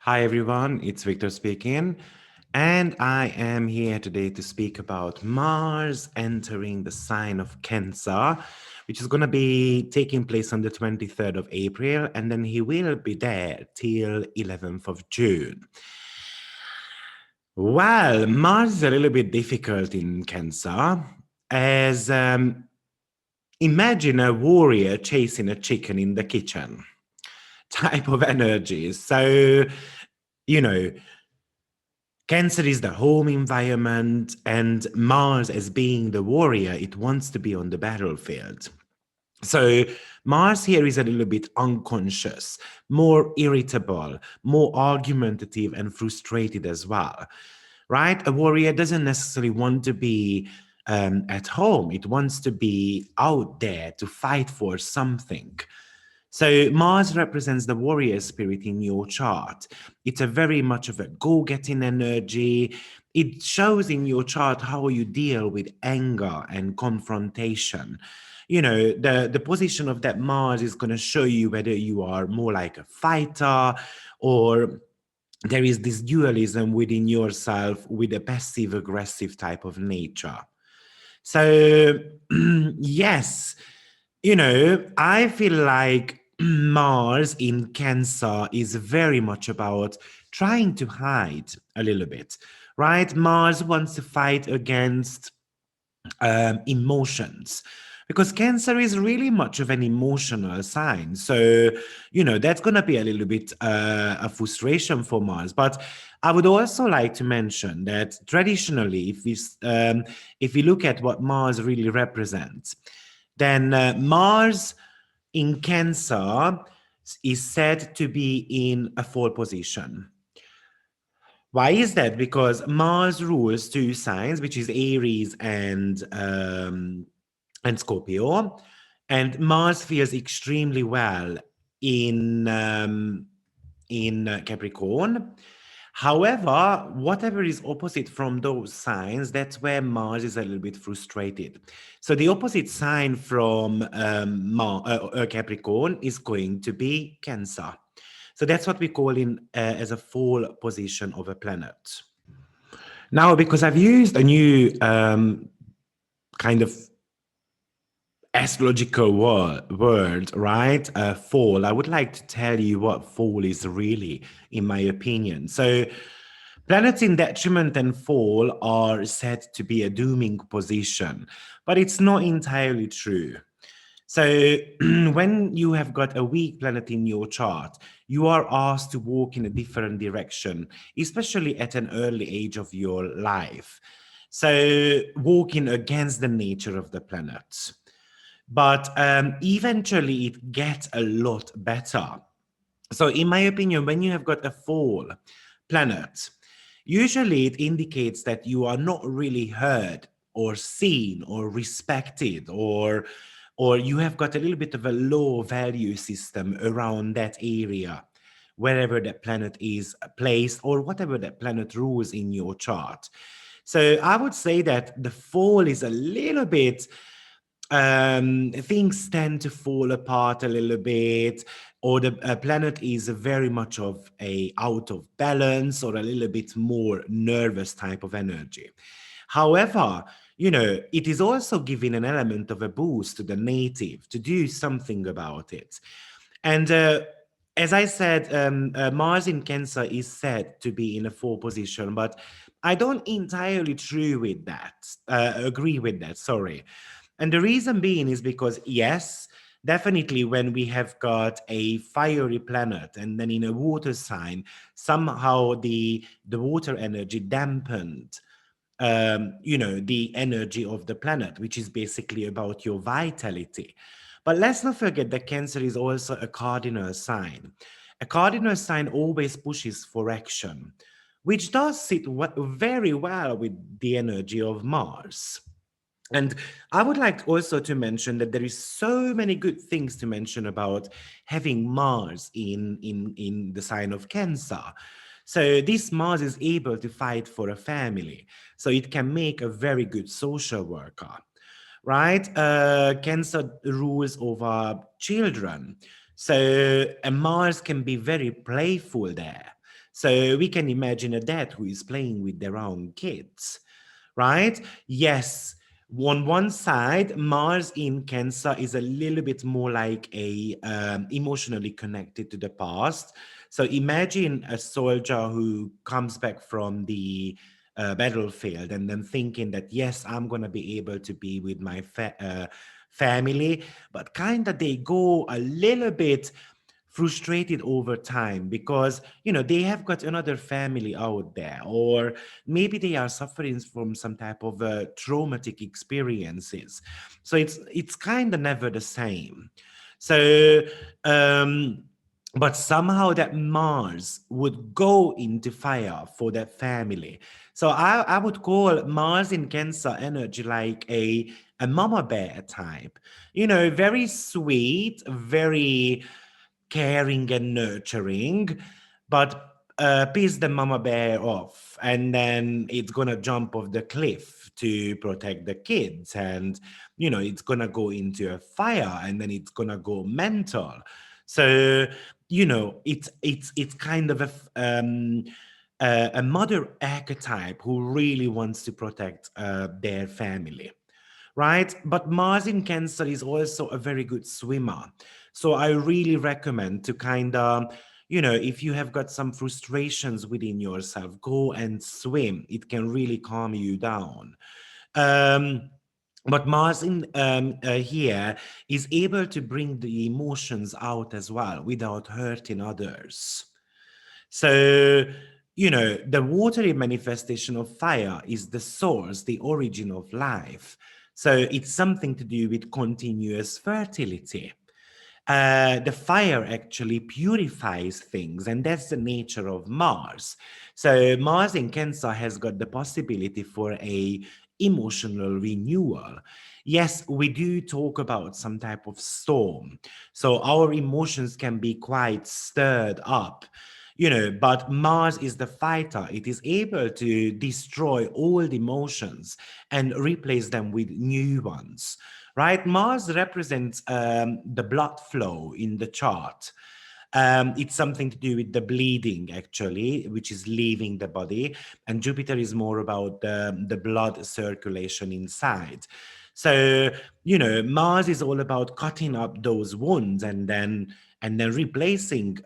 Hi everyone, it's Victor speaking, and I am here today to speak about Mars entering the sign of Cancer, which is going to be taking place on the 23rd of April, and then he will be there till 11th of June. Well, Mars is a little bit difficult in Cancer, as imagine a warrior chasing a chicken in the kitchen type of energy. So, you know, Cancer is the home environment, and Mars, as being the warrior, it wants to be on the battlefield. So, Mars here is a little bit unconscious, more irritable, more argumentative, and frustrated as well, right? A warrior doesn't necessarily want to be at home, it wants to be out there to fight for something. So Mars represents the warrior spirit in your chart. It's a very much of a go-getting energy. It shows in your chart how you deal with anger and confrontation. You know, the position of that Mars is going to show you whether you are more like a fighter, or there is this dualism within yourself with a passive aggressive type of nature. So yes, I feel like Mars in Cancer is very much about trying to hide a little bit, right? Mars wants to fight against emotions, because Cancer is really much of an emotional sign. So, that's going to be a little bit a frustration for Mars. But I would also like to mention that traditionally, if we look at what Mars really represents, then Mars in Cancer is said to be in a fall position. Why is that? Because Mars rules two signs, which is Aries and Scorpio, and Mars feels extremely well in Capricorn. However, whatever is opposite from those signs, that's where Mars is a little bit frustrated. So the opposite sign from Capricorn is going to be Cancer. So that's what we call in as a fall position of a planet. Now, because I've used a new kind of astrological word, right? Fall. I would like to tell you what fall is really, in my opinion. So, planets in detriment and fall are said to be a dooming position, but it's not entirely true. So, when you have got a weak planet in your chart, you are asked to walk in a different direction, especially at an early age of your life. So, walking against the nature of the planet. But eventually, it gets a lot better. So, in my opinion, when you have got a fall planet, usually it indicates that you are not really heard or seen or respected, or you have got a little bit of a low value system around that area, wherever that planet is placed or whatever that planet rules in your chart. So I would say that the fall is a little bit, things tend to fall apart a little bit, or the planet is very much of a out of balance or a little bit more nervous type of energy. However, it is also giving an element of a boost to the native to do something about it. And as I said, Mars in Cancer is said to be in a fall position, but I don't entirely agree with that, sorry. And the reason being is because, yes, definitely when we have got a fiery planet and then in a water sign, somehow the water energy dampened the energy of the planet, which is basically about your vitality. But let's not forget that Cancer is also a cardinal sign. A cardinal sign always pushes for action, which does sit very well with the energy of Mars. And I would like also to mention that there is so many good things to mention about having Mars in the sign of Cancer. So this Mars is able to fight for a family. So it can make a very good social worker, right? Cancer rules over children. So a Mars can be very playful there. So we can imagine a dad who is playing with their own kids, right? Yes, on one side, Mars in Cancer is a little bit more like a emotionally connected to the past. So imagine a soldier who comes back from the battlefield and then thinking that, yes, I'm going to be able to be with my family, but kind of they go a little bit frustrated over time because they have got another family out there, or maybe they are suffering from some type of traumatic experiences, so it's kind of never the same. So um but somehow that Mars would go into fire for that family. So I would call Mars in Cancer energy like a mama bear type, very sweet, very caring and nurturing, but piss the mama bear off, and then it's gonna jump off the cliff to protect the kids, and it's gonna go into a fire, and then it's gonna go mental. So it's kind of a mother archetype who really wants to protect their family, right? But Mars in Cancer is also a very good swimmer. So I really recommend to kind of, if you have got some frustrations within yourself, go and swim. It can really calm you down. Um, but Mars in here is able to bring the emotions out as well without hurting others. So, the watery manifestation of fire is the source, the origin of life. So it's something to do with continuous fertility. The fire actually purifies things, and that's the nature of Mars. So Mars in Cancer has got the possibility for a emotional renewal. Yes, we do talk about some type of storm, so our emotions can be quite stirred up. But Mars is the fighter. It is able to destroy old emotions and replace them with new ones, right? Mars represents the blood flow in the chart. It's something to do with the bleeding, actually, which is leaving the body. And Jupiter is more about the blood circulation inside. So, Mars is all about cutting up those wounds and then replacing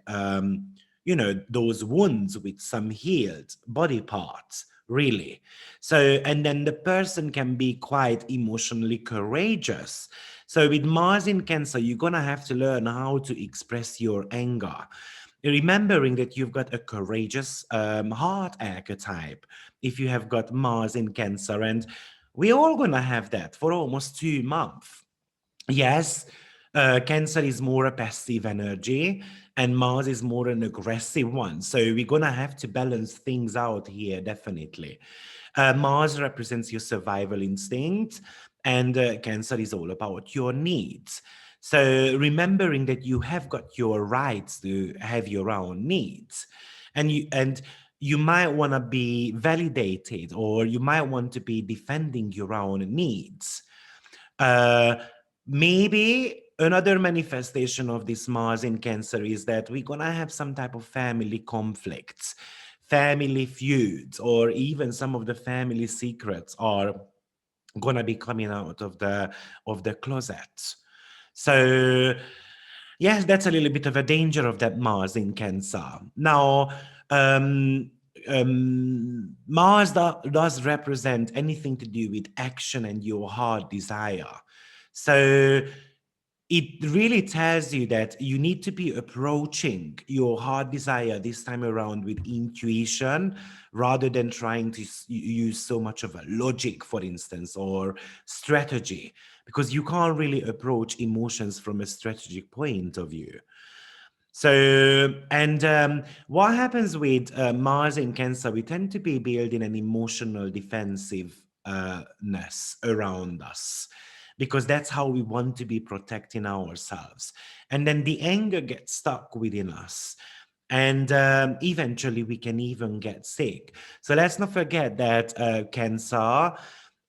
those wounds with some healed body parts, really. So, and then the person can be quite emotionally courageous. So with Mars in Cancer, you're gonna have to learn how to express your anger, remembering that you've got a courageous heart archetype if you have got Mars in Cancer, and we're all gonna have that for almost 2 months. Yes, Cancer is more a passive energy, and Mars is more an aggressive one. So we're gonna have to balance things out here, definitely. Mars represents your survival instinct, and Cancer is all about your needs. So remembering that you have got your rights to have your own needs, and you might want to be validated, or you might want to be defending your own needs. Uh, Maybe another manifestation of this Mars in Cancer is that we're gonna have some type of family conflicts, family feuds, or even some of the family secrets are gonna be coming out of the closet. So yes, that's a little bit of a danger of that Mars in Cancer. Now, um, Mars does represent anything to do with action and your heart desire. So it really tells you that you need to be approaching your heart desire this time around with intuition rather than trying to use so much of a logic, for instance, or strategy, because you can't really approach emotions from a strategic point of view. So, and what happens with Mars in Cancer, we tend to be building an emotional defensiveness around us because that's how we want to be protecting ourselves. And then the anger gets stuck within us. And eventually we can even get sick. So let's not forget that Cancer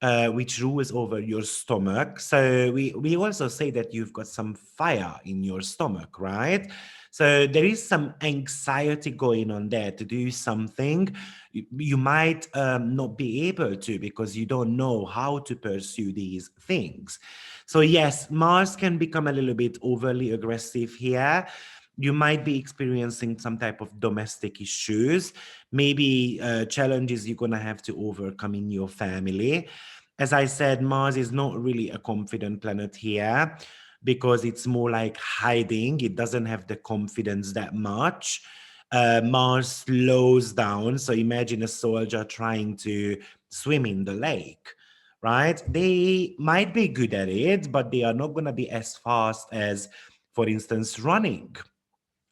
which rules over your stomach. So we also say that you've got some fire in your stomach, right? So there is some anxiety going on there to do something. You might not be able to because you don't know how to pursue these things. So yes, Mars can become a little bit overly aggressive here. You might be experiencing some type of domestic issues, maybe challenges you're going to have to overcome in your family. As I said, Mars is not really a confident planet here because it's more like hiding. It doesn't have the confidence that much. Mars slows down. So imagine a soldier trying to swim in the lake, right? They might be good at it, but they are not going to be as fast as, for instance, running,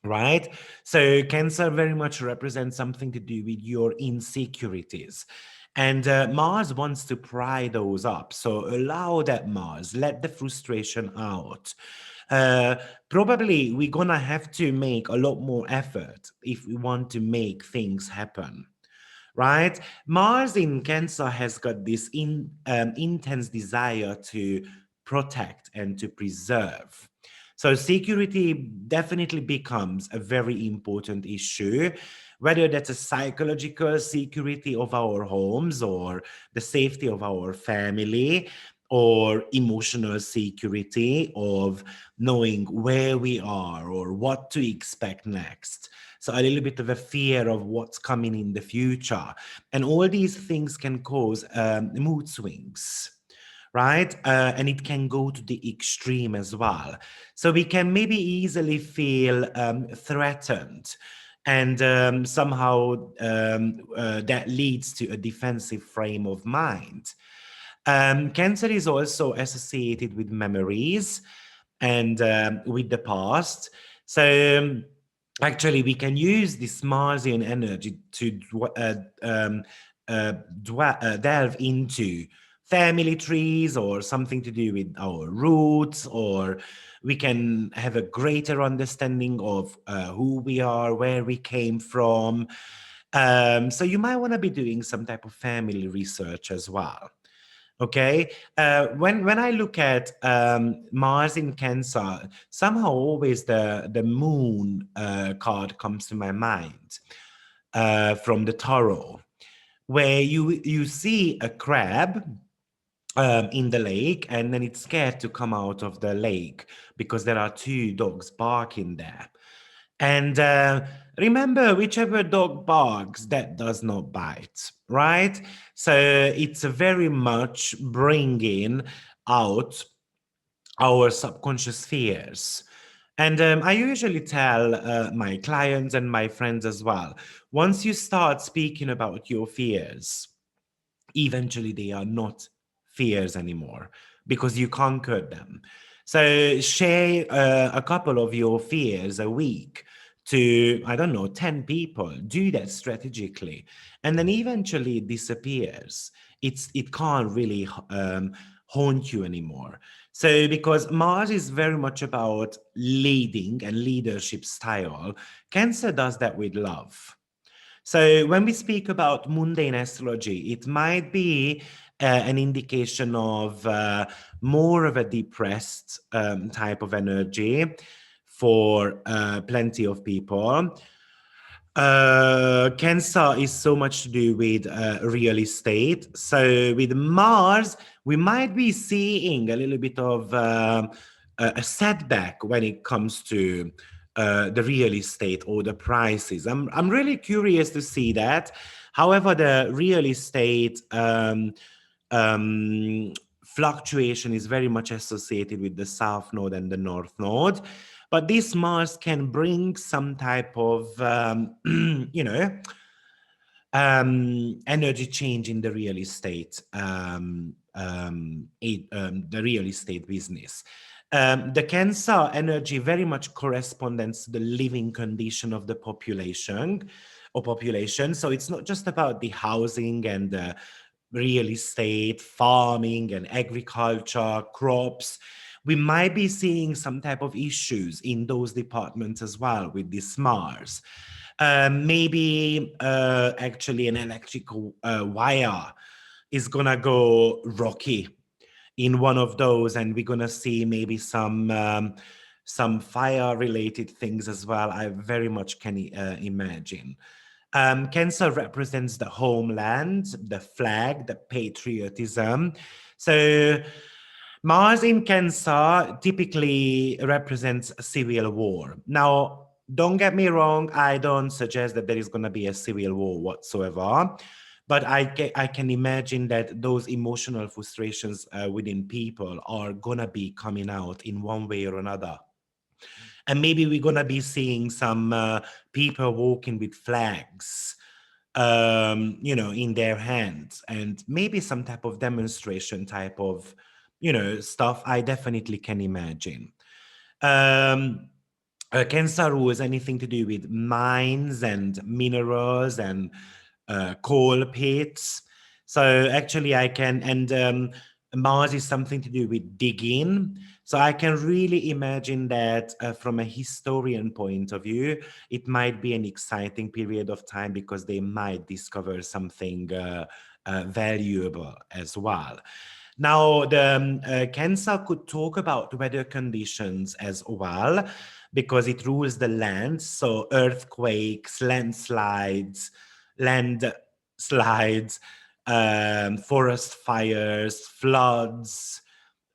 right? So Cancer very much represents something to do with your insecurities. And Mars wants to pry those up. So allow that, Mars. Let the frustration out. Uh, Probably we're going to have to make a lot more effort if we want to make things happen, right? Mars in Cancer has got this intense desire to protect and to preserve. So security definitely becomes a very important issue, whether that's a psychological security of our homes or the safety of our family or emotional security of knowing where we are or what to expect next. So a little bit of a fear of what's coming in the future. And all these things can cause mood swings, right? And it can go to the extreme as well. So we can maybe easily feel threatened. And somehow that leads to a defensive frame of mind. Cancer is also associated with memories and with the past. So actually, we can use this Marsian energy to delve into family trees or something to do with our roots, or we can have a greater understanding of who we are, where we came from. So you might want to be doing some type of family research as well. Okay. When I look at Mars in Cancer, somehow always the moon card comes to my mind from the tarot, where you see a crab in the lake, and then it's scared to come out of the lake because there are two dogs barking there. And remember, whichever dog barks, that does not bite, right? So it's very much bringing out our subconscious fears. And I usually tell my clients and my friends as well, once you start speaking about your fears, eventually they are not fears anymore because you conquered them. So share a couple of your fears a week to, I don't know, 10 people. Do that strategically. And then eventually it disappears. It can't really haunt you anymore. So because Mars is very much about leading and leadership style, Cancer does that with love. So when we speak about mundane astrology, it might be an indication of more of a depressed type of energy for plenty of people. Cancer is so much to do with real estate. So with Mars, we might be seeing a little bit of a setback when it comes to the real estate or the prices. I'm really curious to see that. However, the real estate um, fluctuation is very much associated with the South Node and the North Node. But this Mars can bring some type of, energy change in the real estate, the real estate business. The Cancer energy very much corresponds to the living condition of the population. So it's not just about the housing and the real estate, farming and agriculture, crops. We might be seeing some type of issues in those departments as well with this Mars. Maybe actually an electrical wire is gonna go rocky in one of those, and we're gonna see maybe some fire related things as well. I very much can imagine. Cancer represents the homeland, the flag, the patriotism. So Mars in Cancer typically represents a civil war. Now, don't get me wrong, I don't suggest that there is going to be a civil war whatsoever, but I can imagine that those emotional frustrations within people are going to be coming out in one way or another. And maybe we're going to be seeing some people walking with flags, in their hands, and maybe some type of demonstration type of, stuff. I definitely can imagine. Um, Cancer rules anything to do with mines and minerals and coal pits. So actually, I can, and Mars is something to do with digging. So I can really imagine that from a historian point of view, it might be an exciting period of time because they might discover something valuable as well. Now, the Cancer could talk about weather conditions as well because it rules the land. So earthquakes, landslides, forest fires, floods,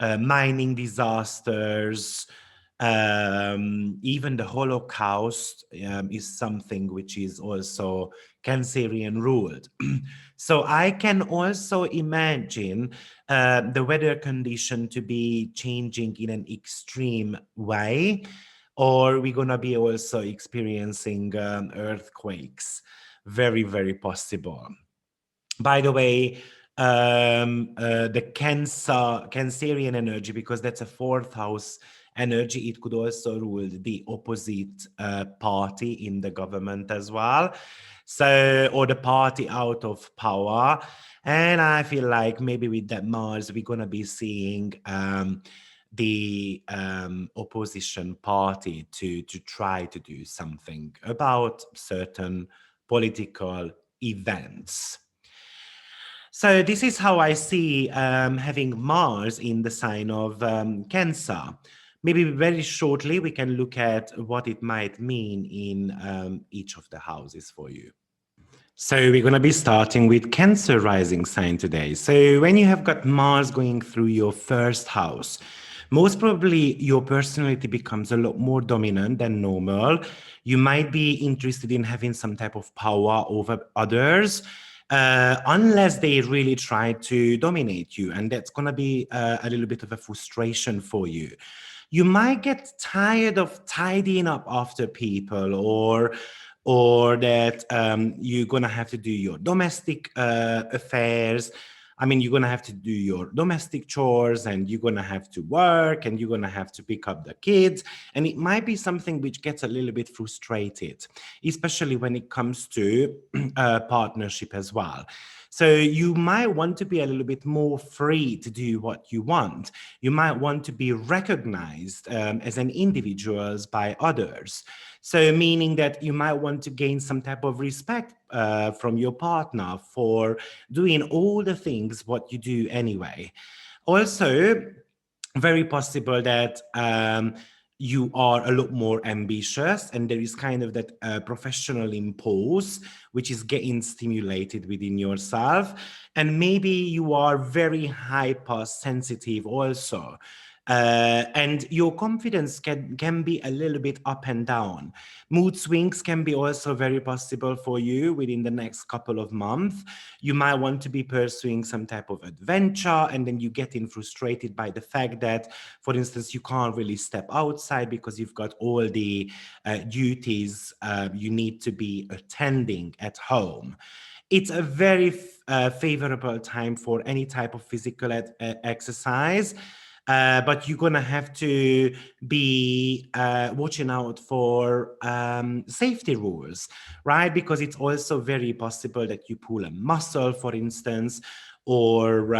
mining disasters, even the Holocaust is something which is also Cancerian ruled. So I can also imagine the weather condition to be changing in an extreme way, or we're going to be also experiencing earthquakes. Very, very possible. By the way, the Cancerian energy, because that's a fourth house energy, it could also rule the opposite party in the government as well. So, or the party out of power. And I feel like maybe with that Mars, we're going to be seeing the opposition party to try to do something about certain political events. So this is how I see having Mars in the sign of Cancer. Maybe very shortly, we can look at what it might mean in each of the houses for you. So we're going to be starting with Cancer rising sign today. So when you have got Mars going through your first house, most probably your personality becomes a lot more dominant than normal. You might be interested in having some type of power over others, unless they really try to dominate you. And that's going to be a little bit of a frustration for you. You might get tired of tidying up after people, or that you're going to have to do your domestic affairs. I mean, you're going to have to do your domestic chores, and you're going to have to work, and you're going to have to pick up the kids. And it might be something which gets a little bit frustrated, especially when it comes to partnership as well. So you might want to be a little bit more free to do what you want. You might want to be recognized as an individual by others. So meaning that you might want to gain some type of respect from your partner for doing all the things what you do anyway. Also, very possible that you are a lot more ambitious, and there is kind of that professional impulse which is getting stimulated within yourself, and maybe you are very hyper sensitive also. And your confidence can be a little bit up and down. Mood swings can be also very possible for you within the next couple of months. You might want to be pursuing some type of adventure, and then you getting frustrated by the fact that, for instance, you can't really step outside because you've got all the duties you need to be attending at home. It's a very favorable time for any type of physical exercise. But you're going to have to be watching out for safety rules, right? Because it's also very possible that you pull a muscle, for instance, or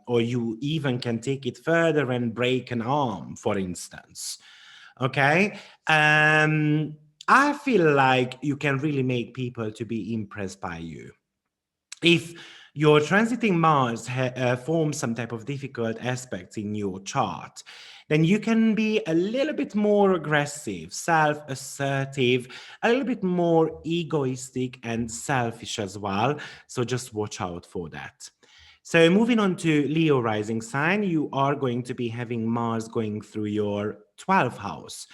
you even can take it further and break an arm, for instance. Okay. I feel like you can really make people to be impressed by you. If your transiting Mars forms some type of difficult aspects in your chart, then you can be a little bit more aggressive, self-assertive, a little bit more egoistic and selfish as well. So just watch out for that. So moving on to Leo rising sign, you are going to be having Mars going through your 12th house.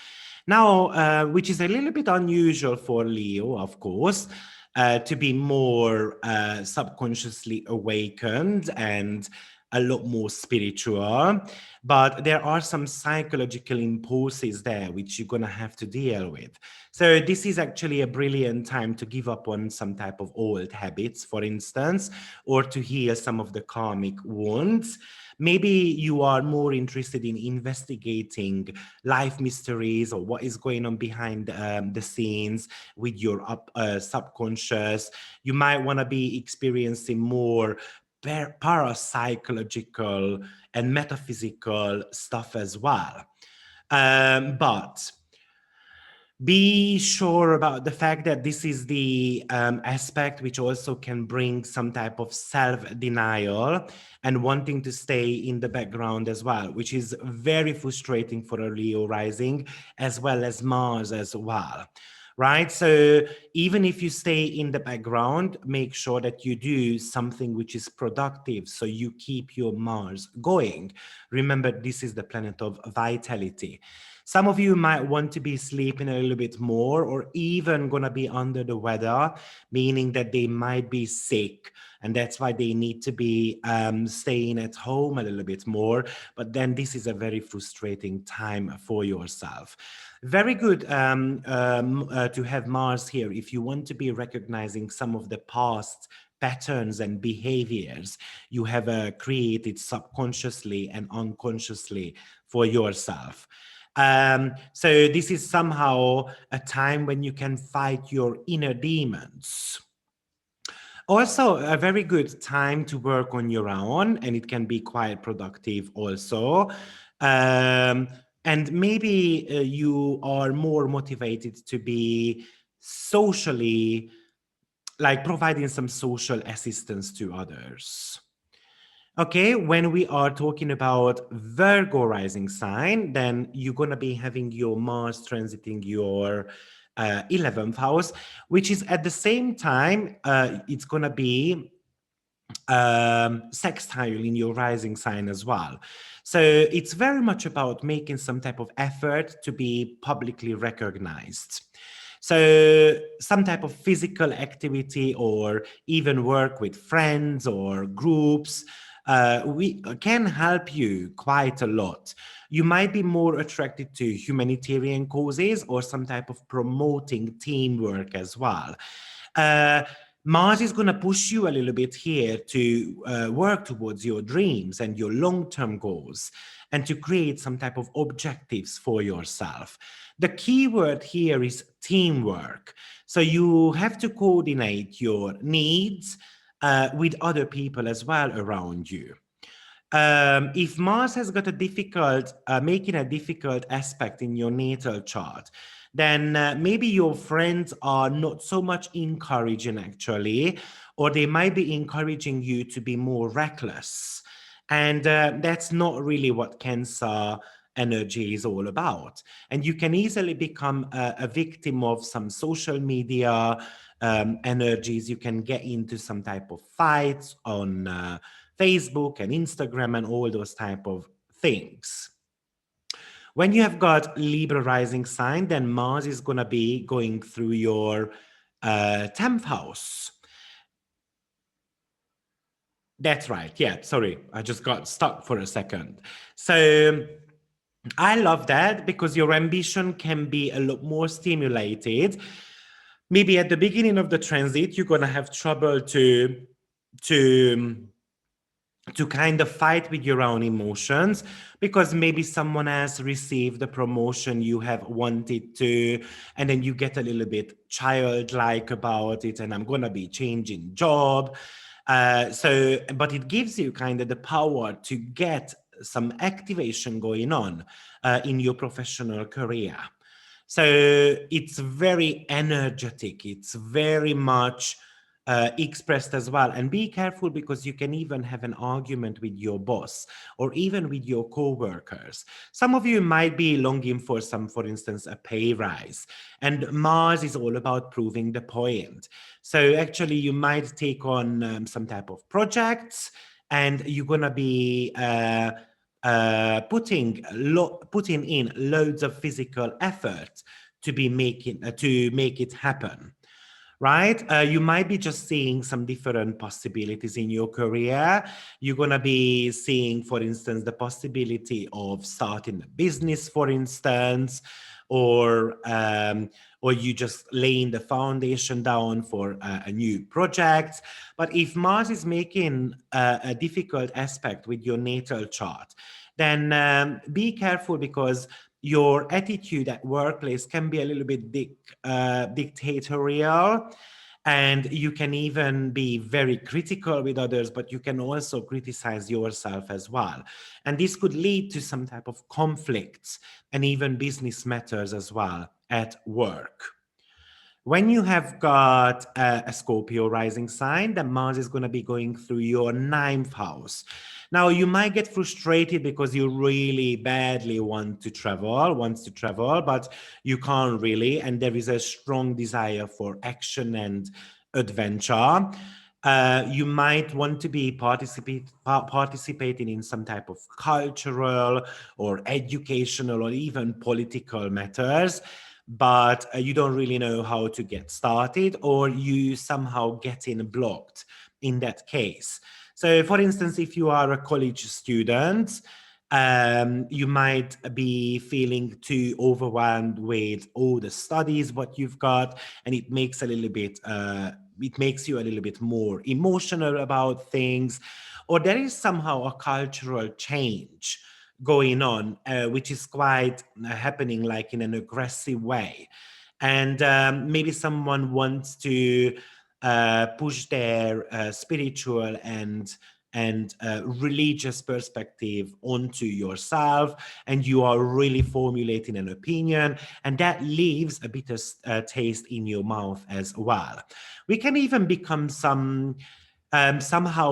Now, which is a little bit unusual for Leo, of course, to be more subconsciously awakened and a lot more spiritual. But there are some psychological impulses there which you're going to have to deal with. So this is actually a brilliant time to give up on some type of old habits, for instance, or to heal some of the karmic wounds. Maybe you are more interested in investigating life mysteries or what is going on behind the scenes with your subconscious. You might want to be experiencing more parapsychological and metaphysical stuff as well. But be sure about the fact that this is the aspect which also can bring some type of self-denial and wanting to stay in the background as well, which is very frustrating for a Leo rising, as well as Mars as well. Right. So even if you stay in the background, make sure that you do something which is productive. So you keep your Mars going. Remember, this is the planet of vitality. Some of you might want to be sleeping a little bit more or even going to be under the weather, meaning that they might be sick. And that's why they need to be staying at home a little bit more. But then this is a very frustrating time for yourself. Very good to have Mars here if you want to be recognizing some of the past patterns and behaviors you have created subconsciously and unconsciously for yourself. So this is somehow a time when you can fight your inner demons. Also, a very good time to work on your own, and it can be quite productive also. Um, and maybe you are more motivated to be socially, like providing some social assistance to others. Okay, when we are talking about Virgo rising sign, then you're going to be having your Mars transiting your 11th house, which is at the same time, it's going to be sextile in your rising sign as well. So it's very much about making some type of effort to be publicly recognized. So some type of physical activity or even work with friends or groups we can help you quite a lot. You might be more attracted to humanitarian causes or some type of promoting teamwork as well. Uh, Mars is going to push you a little bit here to work towards your dreams and your long-term goals and to create some type of objectives for yourself. The key word here is teamwork. So you have to coordinate your needs with other people as well around you. If Mars has got a difficult, making a difficult aspect in your natal chart, then maybe your friends are not so much encouraging actually, or they might be encouraging you to be more reckless. And that's not really what Cancer energy is all about. And you can easily become a victim of some social media energies. You can get into some type of fights on Facebook and Instagram and all those type of things. When you have got Libra rising sign, then Mars is going to be going through your 10th house. That's right. Yeah, sorry. I just got stuck for a second. So I love that because your ambition can be a lot more stimulated. Maybe at the beginning of the transit, you're going to have trouble to to kind of fight with your own emotions because maybe someone has received the promotion you have wanted to, and then you get a little bit childlike about it, and I'm going to be changing job. But it gives you kind of the power to get some activation going on in your professional career. So it's very energetic. It's very much expressed as well. And be careful, because you can even have an argument with your boss or even with your co-workers. Some of you might be longing for some, for instance, a pay rise. And Mars is all about proving the point. So actually, you might take on some type of projects, and you're going to be putting in loads of physical effort to make it happen, right? You might be just seeing some different possibilities in your career. You're going to be seeing, for instance, the possibility of starting a business, for instance, or you just laying the foundation down for a new project. But if Mars is making a difficult aspect with your natal chart, then be careful, because your attitude at workplace can be a little bit dictatorial, and you can even be very critical with others, but you can also criticize yourself as well. And this could lead to some type of conflicts and even business matters as well at work. When you have got a Scorpio rising sign, then Mars is going to be going through your ninth house. Now, you might get frustrated because you really badly want to travel, but you can't really, and there is a strong desire for action and adventure. You might want to be participating in some type of cultural or educational or even political matters, but you don't really know how to get started, or you somehow getting blocked in that case. So, for instance, if you are a college student, you might be feeling too overwhelmed with all the studies what you've got, and it makes you a little bit more emotional about things, or there is somehow a cultural change going on, which is quite happening like in an aggressive way. And maybe someone wants to push their spiritual and religious perspective onto yourself, and you are really formulating an opinion, and that leaves a bitter taste in your mouth as well. We can even become somehow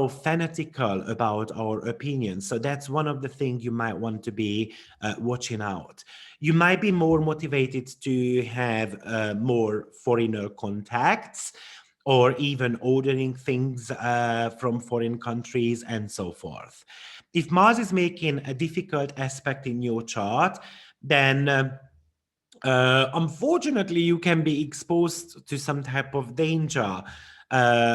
fanatical about our opinions. So that's one of the things you might want to be watching out. You might be more motivated to have more foreigner contacts, or even ordering things from foreign countries and so forth. If Mars is making a difficult aspect in your chart, then unfortunately, you can be exposed to some type of danger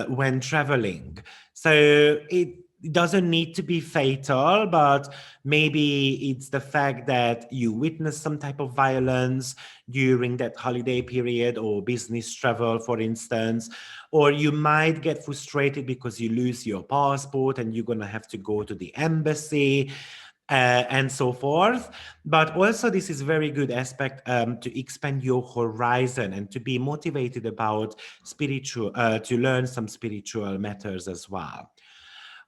when traveling. So it doesn't need to be fatal, but maybe it's the fact that you witness some type of violence during that holiday period or business travel, for instance, or you might get frustrated because you lose your passport and you're going to have to go to the embassy and so forth. But also, this is very good aspect to expand your horizon and to be motivated about to learn some spiritual matters as well.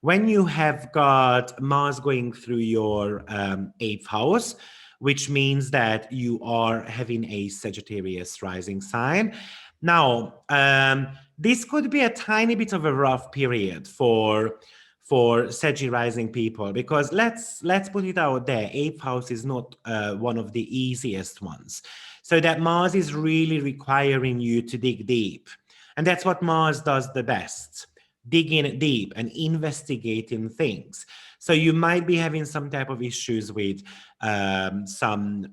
When you have got Mars going through your eighth house, which means that you are having a Sagittarius rising sign. Now, this could be a tiny bit of a rough period for Saggy rising people, because let's put it out there, eighth house is not one of the easiest ones. So that Mars is really requiring you to dig deep, and that's what Mars does the best: digging deep and investigating things. So you might be having some type of issues with some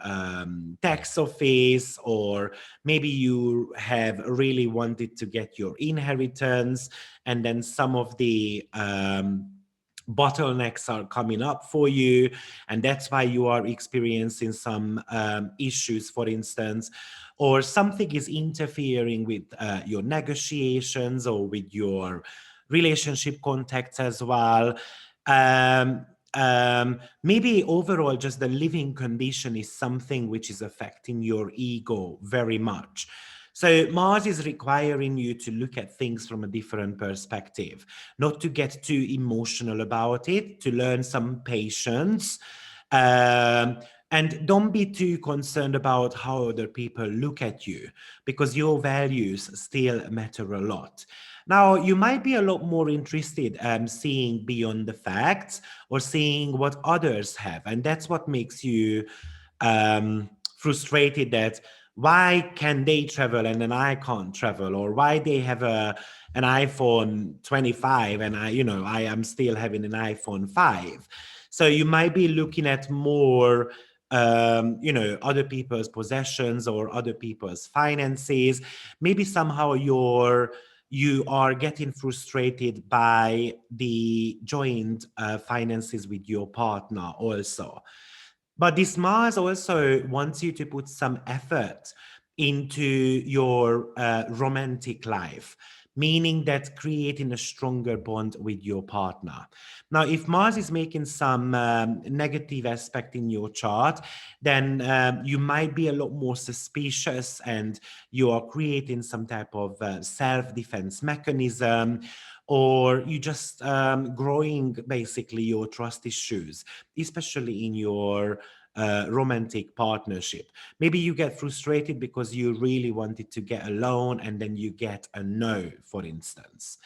tax office, or maybe you have really wanted to get your inheritance, and then some of the bottlenecks are coming up for you, and that's why you are experiencing some issues, for instance, or something is interfering with your negotiations or with your relationship contacts as well. Maybe overall, just the living condition is something which is affecting your ego very much. So Mars is requiring you to look at things from a different perspective, not to get too emotional about it, to learn some patience, um, And don't be too concerned about how other people look at you, because your values still matter a lot. Now, you might be a lot more interested seeing beyond the facts or seeing what others have. And that's what makes you frustrated, that why can they travel and then I can't travel, or why they have an iPhone 25 and I am still having an iPhone 5. So you might be looking at more other people's possessions or other people's finances. Maybe somehow you are getting frustrated by the joint finances with your partner also. But this Mars also wants you to put some effort into your romantic life, meaning that creating a stronger bond with your partner. Now, if Mars is making some negative aspect in your chart, then you might be a lot more suspicious and you are creating some type of self-defense mechanism, or you just growing basically your trust issues, especially in your romantic partnership. Maybe you get frustrated because you really wanted to get alone and then you get a no, for instance.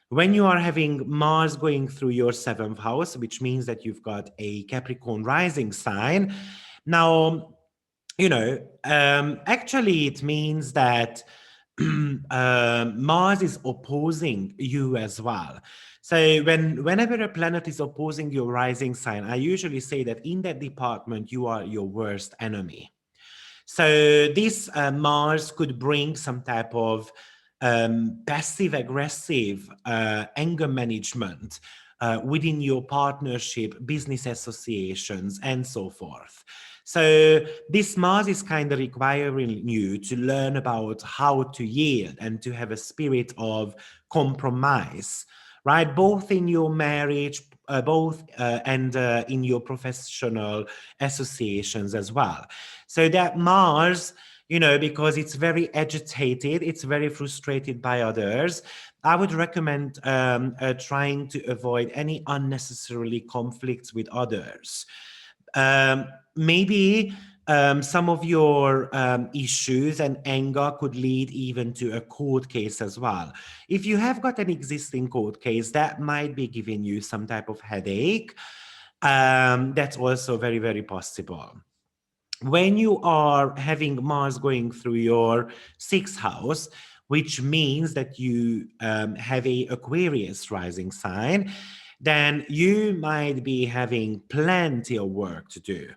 When you are having Mars going through your seventh house, which means that you've got a Capricorn rising sign. Now, actually, it means that Mars is opposing you as well. So whenever a planet is opposing your rising sign, I usually say that in that department, you are your worst enemy. So this Mars could bring some type of passive aggressive anger management within your partnership, business associations, and so forth. So this Mars is kind of requiring you to learn about how to yield and to have a spirit of compromise, right? Both in your marriage, both and in your professional associations as well. So that Mars, because it's very agitated, it's very frustrated by others. I would recommend trying to avoid any unnecessarily conflicts with others. Maybe some of your issues and anger could lead even to a court case as well. If you have got an existing court case, that might be giving you some type of headache. That's also very, very possible. When you are having Mars going through your sixth house, which means that you have a Aquarius rising sign, then you might be having plenty of work to do.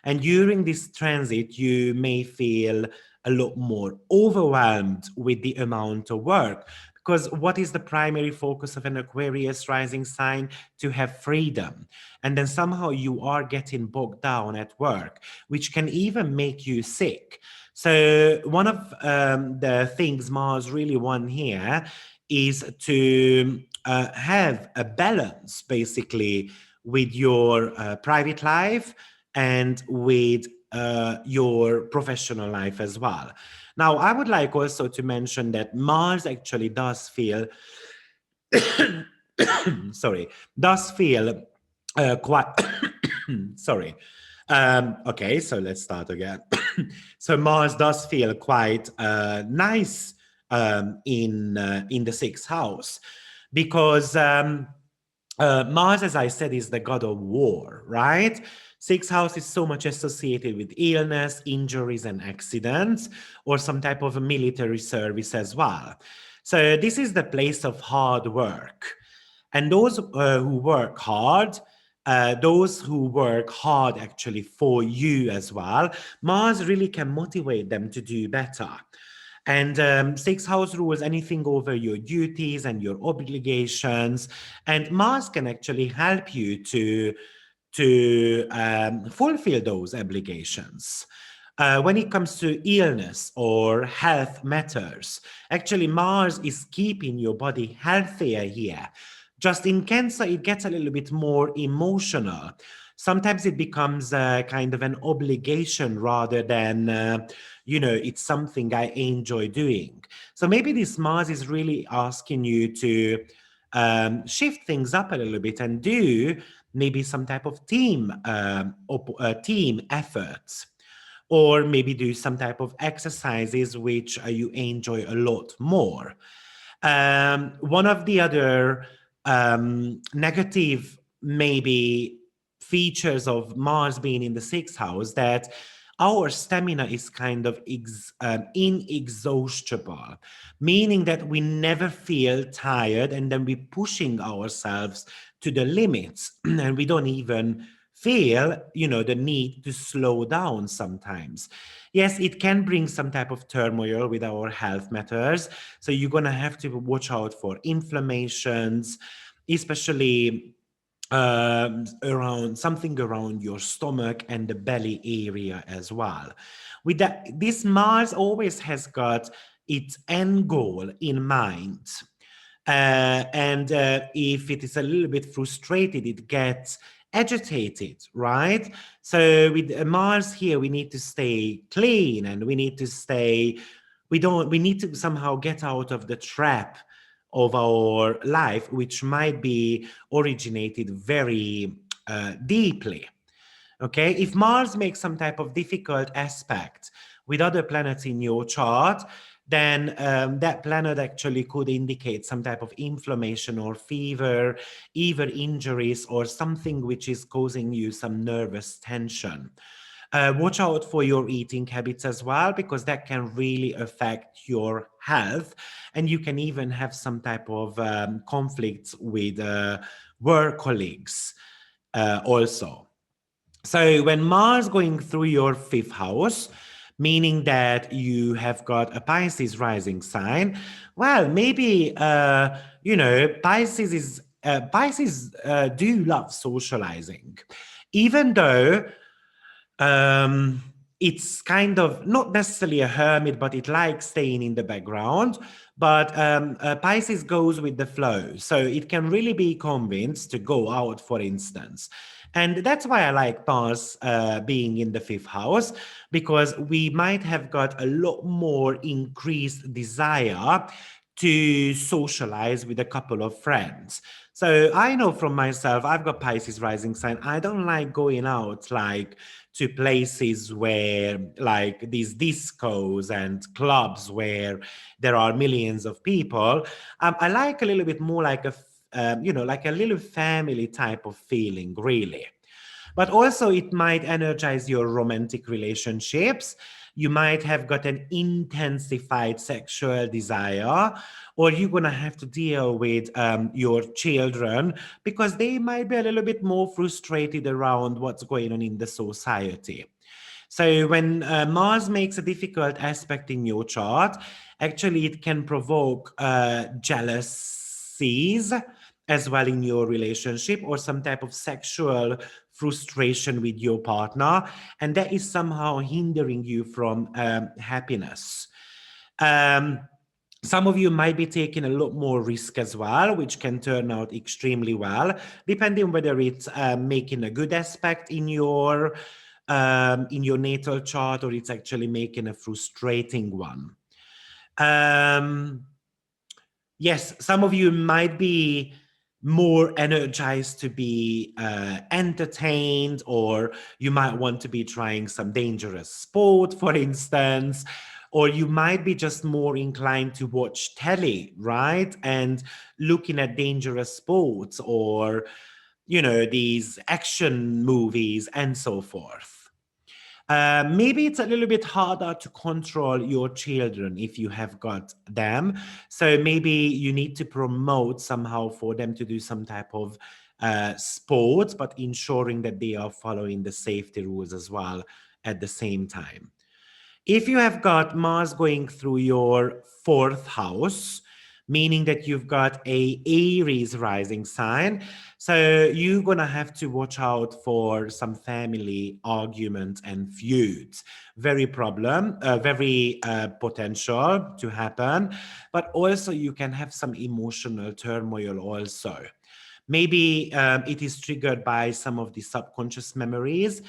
And during this transit, you may feel a lot more overwhelmed with the amount of work. Because what is the primary focus of an Aquarius rising sign? To have freedom. And then somehow you are getting bogged down at work, which can even make you sick. So one of the things Mars really wants here is to have a balance, basically, with your private life and with your professional life as well. Now, I would like also to mention that Mars actually does feel, sorry, does feel quite, sorry. Okay, so let's start again. So Mars does feel quite nice in the sixth house, because Mars, as I said, is the god of war, right? Sixth house is so much associated with illness, injuries, and accidents, or some type of a military service as well. So this is the place of hard work. And those who work hard actually for you as well, Mars really can motivate them to do better. And sixth house rules anything over your duties and your obligations. And Mars can actually help you to fulfill those obligations. When it comes to illness or health matters, actually Mars is keeping your body healthier here. Just in Cancer, it gets a little bit more emotional. Sometimes it becomes kind of an obligation rather than, it's something I enjoy doing. So maybe this Mars is really asking you to shift things up a little bit and do maybe some type of team efforts, or maybe do some type of exercises which you enjoy a lot more. One of the other negative, maybe, features of Mars being in the sixth house, that our stamina is kind of inexhaustible, meaning that we never feel tired, and then we're pushing ourselves to the limits and we don't even feel, the need to slow down sometimes. Yes, it can bring some type of turmoil with our health matters. So you're going to have to watch out for inflammations, especially around your stomach and the belly area as well. With that, this Mars always has got its end goal in mind. And if it is a little bit frustrated, it gets agitated, right? So with Mars here, we need to stay clean, and we need to stay, we need to somehow get out of the trap of our life, which might be originated very deeply. Okay, if Mars makes some type of difficult aspect with other planets in your chart, then that planet actually could indicate some type of inflammation or fever, either injuries or something which is causing you some nervous tension. Watch out for your eating habits as well, because that can really affect your health. And you can even have some type of conflicts with work colleagues also. So when Mars going through your fifth house, meaning that you have got a Pisces rising sign, well, maybe Pisces do love socializing, even though um, it's kind of not necessarily a hermit, but it likes staying in the background. But Pisces goes with the flow. So it can really be convinced to go out, for instance. And that's why I like Mars being in the fifth house, because we might have got a lot more increased desire to socialize with a couple of friends. So I know from myself, I've got Pisces rising sign. I don't like going out like to places where, like, these discos and clubs where there are millions of people. I like a little bit more like like a little family type of feeling, really. But also, it might energize your romantic relationships. You might have got an intensified sexual desire, or you're going to have to deal with your children, because they might be a little bit more frustrated around what's going on in the society. So when Mars makes a difficult aspect in your chart, actually it can provoke jealousies as well in your relationship, or some type of sexual frustration with your partner, and that is somehow hindering you from happiness. Um, some of you might be taking a lot more risk as well, which can turn out extremely well, depending whether it's making a good aspect in your natal chart, or it's actually making a frustrating one. Yes, some of you might be more energized to be entertained, or you might want to be trying some dangerous sport, for instance, or you might be just more inclined to watch telly, right? And looking at dangerous sports, or, these action movies and so forth. Maybe it's a little bit harder to control your children if you have got them. So maybe you need to promote somehow for them to do some type of sports, but ensuring that they are following the safety rules as well at the same time. If you have got Mars going through your fourth house, meaning that you've got a Aries rising sign, so you're gonna have to watch out for some family arguments and feuds. Very potential to happen, but also you can have some emotional turmoil also. Maybe it is triggered by some of the subconscious memories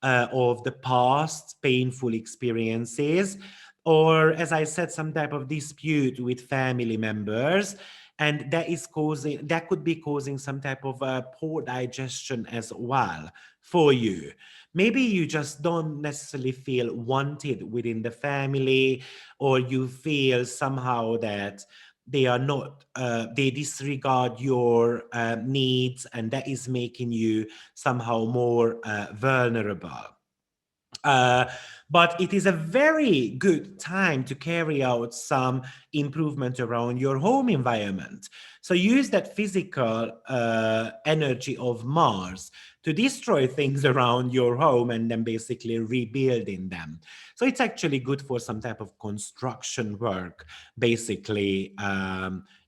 of the past painful experiences, or, as I said, some type of dispute with family members. and that could be causing some type of poor digestion as well for you. Maybe you just don't necessarily feel wanted within the family, or you feel somehow that they are not they disregard your needs, and that is making you somehow more vulnerable. uh, but it is a very good time to carry out some improvement around your home environment. So use that physical energy of Mars to destroy things around your home and then basically rebuilding them. So it's actually good for some type of construction work, basically,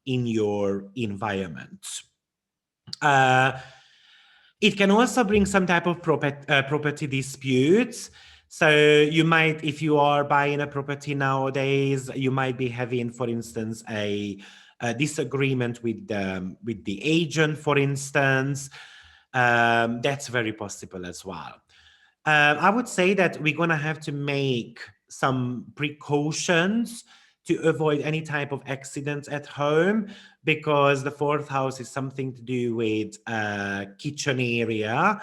in your environment. Uh, it can also bring some type of property disputes. So you might, if you are buying a property nowadays, you might be having, for instance, a disagreement with the agent, for instance. That's very possible as well. I would say that we're going to have to make some precautions to avoid any type of accidents at home, because the fourth house is something to do with kitchen area,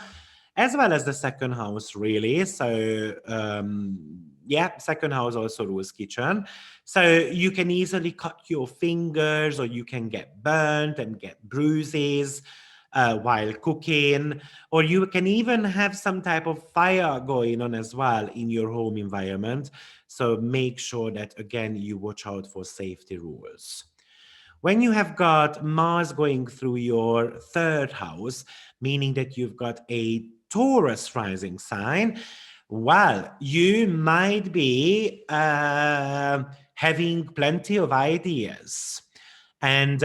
as well as the second house, really. So, yeah, second house also rules kitchen. So you can easily cut your fingers, or you can get burnt and get bruises while cooking, or you can even have some type of fire going on as well in your home environment. So make sure that, again, you watch out for safety rules. When you have got Mars going through your third house, meaning that you've got a Taurus rising sign, well, you might be having plenty of ideas, and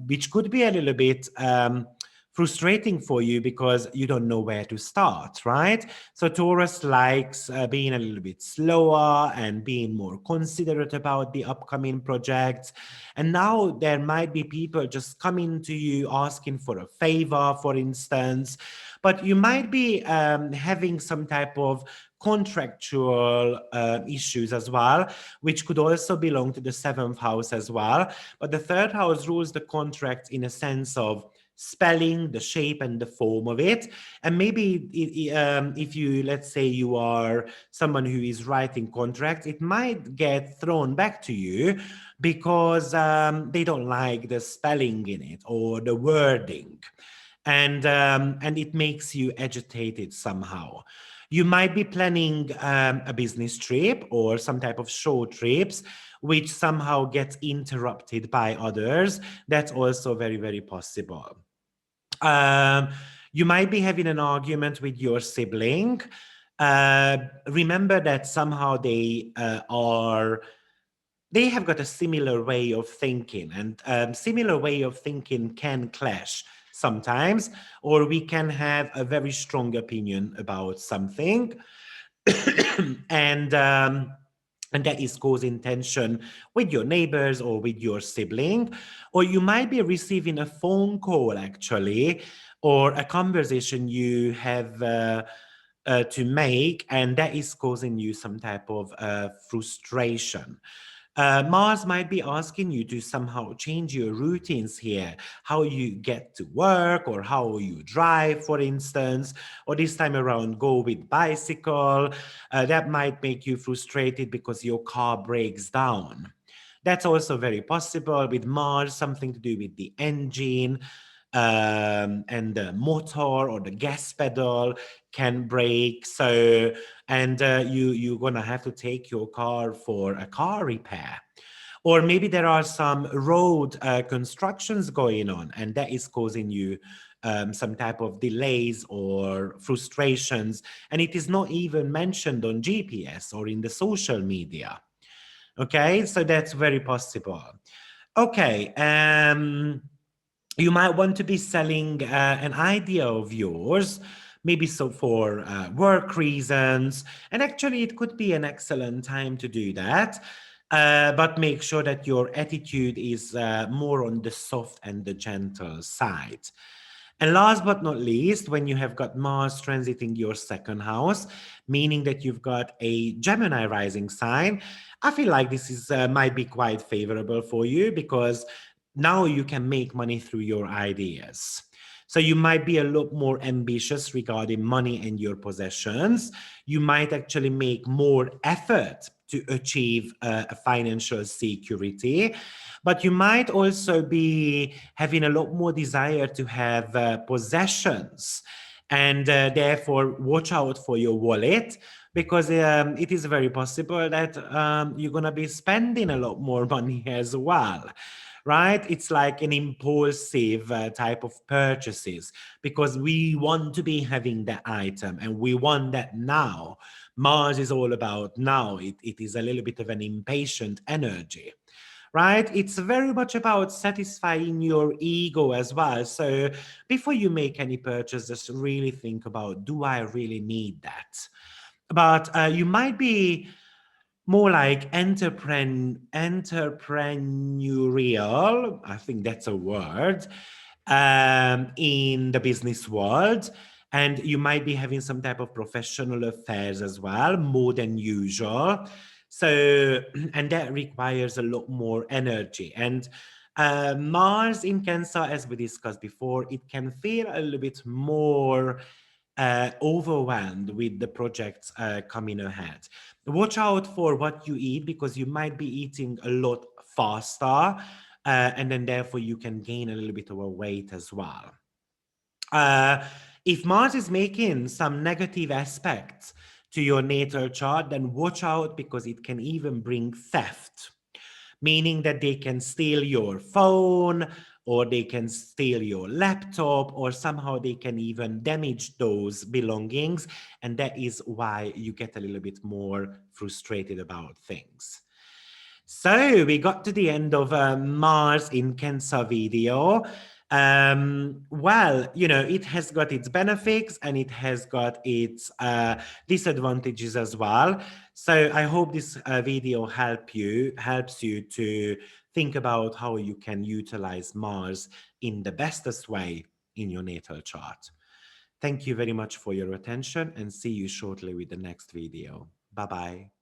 which could be a little bit frustrating for you because you don't know where to start, right? So Taurus likes being a little bit slower and being more considerate about the upcoming projects. And now there might be people just coming to you asking for a favor, for instance, but you might be having some type of contractual issues as well, which could also belong to the seventh house as well. But the third house rules the contract in a sense of spelling, the shape, and the form of it. And maybe if you, let's say you are someone who is writing contracts, it might get thrown back to you because they don't like the spelling in it or the wording. And it makes you agitated somehow. You might be planning a business trip or some type of short trips, which somehow gets interrupted by others. That's also very, very possible. Um, you might be having an argument with your sibling. Remember that somehow they have got a similar way of thinking, and similar way of thinking can clash sometimes, or we can have a very strong opinion about something. and and that is causing tension with your neighbors or with your sibling. Or you might be receiving a phone call, actually, or a conversation you have to make, and that is causing you some type of frustration. Mars might be asking you to somehow change your routines here, how you get to work or how you drive, for instance, or this time around, go with bicycle. That might make you frustrated because your car breaks down. That's also very possible with Mars, something to do with the engine, and the motor or the gas pedal can break. So, and you're gonna have to take your car for a car repair. Or maybe there are some road constructions going on, and that is causing you some type of delays or frustrations, and it is not even mentioned on GPS or in the social media. Okay, so that's very possible. Okay, you might want to be selling an idea of yours, maybe so for work reasons. And actually, it could be an excellent time to do that. But make sure that your attitude is more on the soft and the gentle side. And last but not least, when you have got Mars transiting your second house, meaning that you've got a Gemini rising sign, I feel like this is might be quite favorable for you, because now you can make money through your ideas. So you might be a lot more ambitious regarding money and your possessions. You might actually make more effort to achieve a financial security, but you might also be having a lot more desire to have possessions, and therefore watch out for your wallet, because it is very possible that you're going to be spending a lot more money as well, right? It's like an impulsive type of purchases, because we want to be having that item and we want that now. Mars is all about now. It is a little bit of an impatient energy, right? It's very much about satisfying your ego as well. So before you make any purchase, just really think about, do I really need that? But you might be more like entrepreneurial, I think that's a word, in the business world. And you might be having some type of professional affairs as well, more than usual. So, and that requires a lot more energy. And Mars in Cancer, as we discussed before, it can feel a little bit more overwhelmed with the projects coming ahead. Watch out for what you eat, because you might be eating a lot faster, and then therefore you can gain a little bit of a weight as well. Uh, if Mars is making some negative aspects to your natal chart, then watch out, because it can even bring theft, meaning that they can steal your phone, or they can steal your laptop, or somehow they can even damage those belongings. And that is why you get a little bit more frustrated about things. So we got to the end of Mars in Cancer video. Well, it has got its benefits and it has got its disadvantages as well. So I hope this video helps you to think about how you can utilize Mars in the bestest way in your natal chart. Thank you very much for your attention, and see you shortly with the next video. Bye-bye.